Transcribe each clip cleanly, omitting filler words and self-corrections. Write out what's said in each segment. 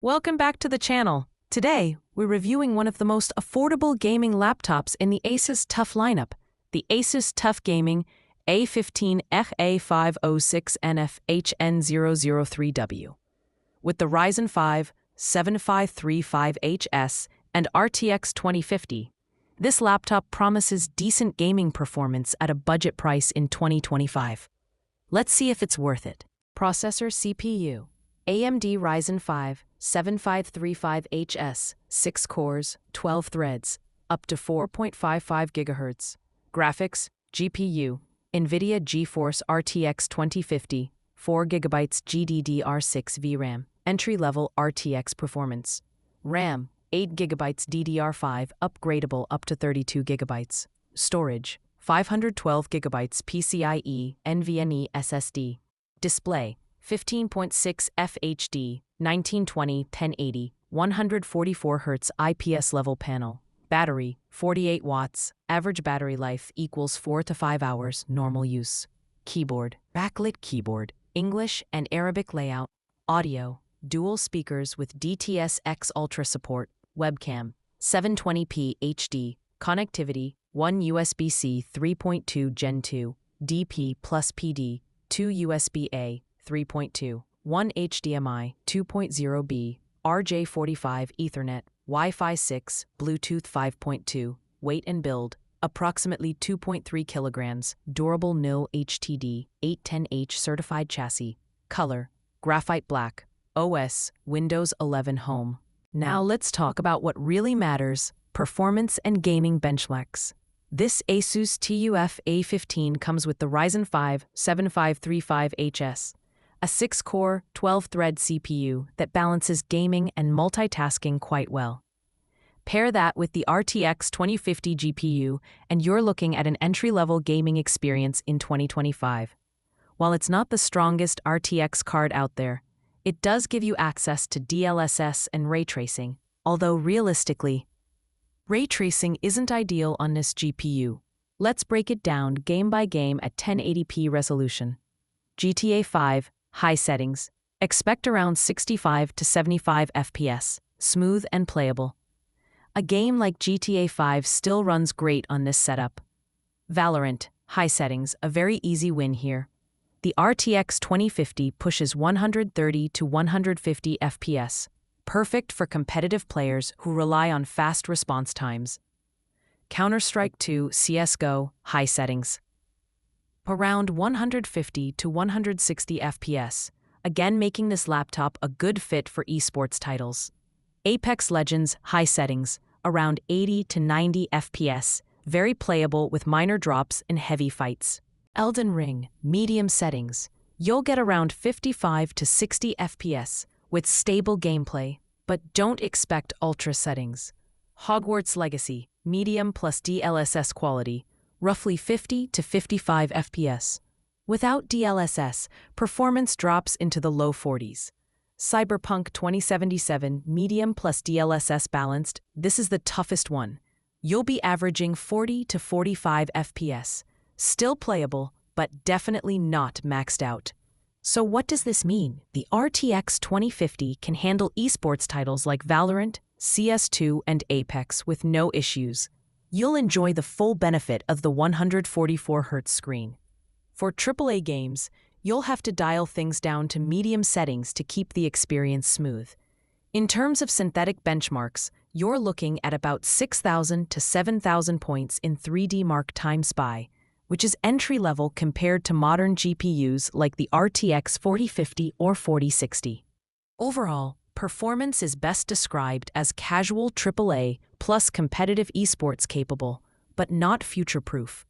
Welcome back to the channel. Today, we're reviewing one of the most affordable gaming laptops in the ASUS TUF lineup, the ASUS TUF Gaming A15 A506NF HN003W. With the Ryzen 5 7535HS and RTX 2050, this laptop promises decent gaming performance at a budget price in 2025. Let's see if it's worth it. Processor CPU: AMD Ryzen 5 7535HS, 6 cores, 12 threads, up to 4.55 GHz. Graphics: GPU, NVIDIA GeForce RTX 2050, 4GB GDDR6 VRAM, entry-level RTX performance. RAM: 8GB DDR5, upgradeable up to 32GB. Storage: 512GB PCIe NVMe SSD. Display: 15.6 FHD, 1920-1080, 144Hz IPS level panel. Battery: 48 watts. Average battery life equals 4 to 5 hours, normal use. Keyboard: backlit keyboard, English and Arabic layout. Audio: dual speakers with DTS-X Ultra support. Webcam: 720p HD. Connectivity: 1 USB-C 3.2 Gen 2, DP plus PD, 2 USB-A 3.2, 1 HDMI 2.0B, RJ45 Ethernet, Wi-Fi 6, Bluetooth 5.2. Weight and build: approximately 2.3 kilograms. Durable nil HTD 810H certified chassis. Color: Graphite Black. OS: Windows 11 Home. Now let's talk about what really matters: performance and gaming benchmarks. This ASUS TUF A15 comes with the Ryzen 5 7535HS, a 6-core, 12-thread CPU that balances gaming and multitasking quite well. Pair that with the RTX 2050 GPU, and you're looking at an entry-level gaming experience in 2025. While it's not the strongest RTX card out there, it does give you access to DLSS and ray tracing, although realistically, ray tracing isn't ideal on this GPU. Let's break it down game by game at 1080p resolution. GTA 5, high settings. Expect around 65 to 75 FPS, smooth and playable. A game like GTA 5 still runs great on this setup. Valorant, high settings, a very easy win here. The RTX 2050 pushes 130 to 150 FPS, perfect for competitive players who rely on fast response times. Counter-Strike 2 CS:GO, high settings. Around 150 to 160 FPS, again making this laptop a good fit for esports titles. Apex Legends, high settings, around 80 to 90 FPS, very playable with minor drops in heavy fights. Elden Ring, medium settings. You'll get around 55 to 60 FPS with stable gameplay, but don't expect ultra settings. Hogwarts Legacy, medium plus DLSS quality, roughly 50 to 55 FPS. Without DLSS, performance drops into the low 40s. Cyberpunk 2077, medium plus DLSS balanced, this is the toughest one. You'll be averaging 40 to 45 FPS. Still playable, but definitely not maxed out. So what does this mean? The RTX 2050 can handle esports titles like Valorant, CS2, and Apex with no issues. You'll enjoy the full benefit of the 144Hz screen. For AAA games, you'll have to dial things down to medium settings to keep the experience smooth. In terms of synthetic benchmarks, you're looking at about 6,000 to 7,000 points in 3D Mark Time Spy, which is entry-level compared to modern GPUs like the RTX 4050 or 4060. Overall, performance is best described as casual AAA plus competitive esports capable, but not future-proof.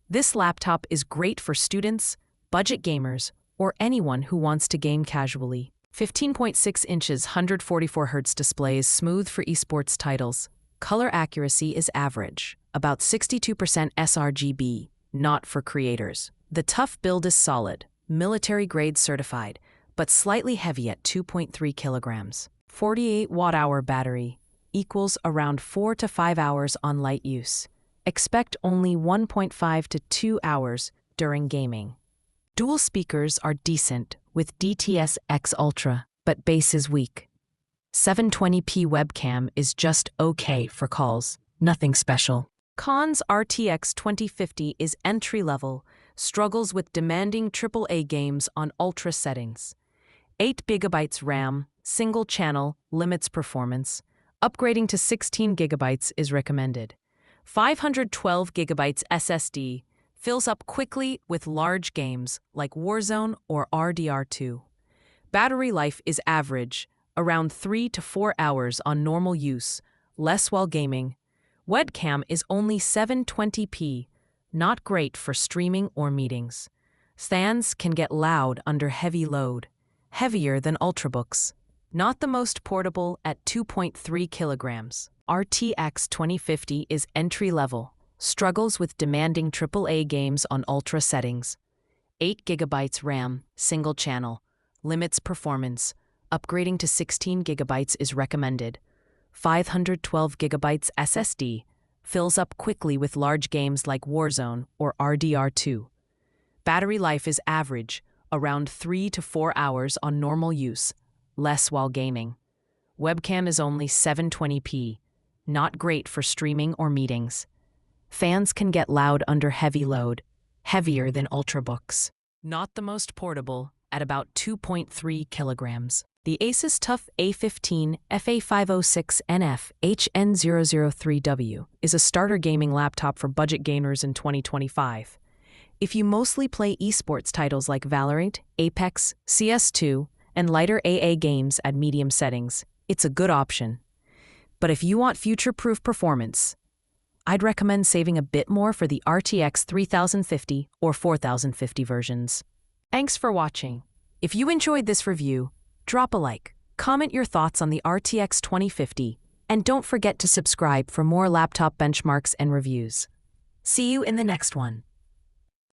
This laptop is great for students, budget gamers, or anyone who wants to game casually. 15.6 inches 144Hz display is smooth for esports titles. Color accuracy is average, about 62% sRGB. Not for creators. The TUF build is solid, military-grade certified, but slightly heavy at 2.3 kilograms. 48 watt-hour battery equals around 4 to 5 hours on light use. Expect only 1.5 to 2 hours during gaming. Dual speakers are decent with DTS-X Ultra, but bass is weak. 720p webcam is just okay for calls, nothing special. Cons: RTX 2050 is entry-level, struggles with demanding AAA games on ultra settings. 8 GB RAM, single channel, limits performance. Upgrading to 16 GB is recommended. 512 GB SSD fills up quickly with large games like Warzone or RDR2. Battery life is average, around 3 to 4 hours on normal use, less while gaming. Webcam is only 720p, not great for streaming or meetings. Fans can get loud under heavy load, heavier than Ultrabooks. Not the most portable at 2.3 kilograms. RTX 2050 is entry-level, struggles with demanding AAA games on ultra settings. 8 GB RAM, single channel, limits performance. Upgrading to 16 GB is recommended. 512 GB SSD fills up quickly with large games like Warzone or RDR2. Battery life is average, around 3 to 4 hours on normal use, less while gaming. Webcam is only 720p, not great for streaming or meetings. Fans can get loud under heavy load, heavier than Ultrabooks. Not the most portable, at about 2.3 kilograms. The ASUS TUF A15 FA506NF HN003W is a starter gaming laptop for budget gamers in 2025. If you mostly play esports titles like Valorant, Apex, CS2, and lighter AA games at medium settings, it's a good option. But if you want future-proof performance, I'd recommend saving a bit more for the RTX 3050 or 4050 versions. Thanks for watching. If you enjoyed this review, drop a like, comment your thoughts on the RTX 2050, and don't forget to subscribe for more laptop benchmarks and reviews. See you in the next one.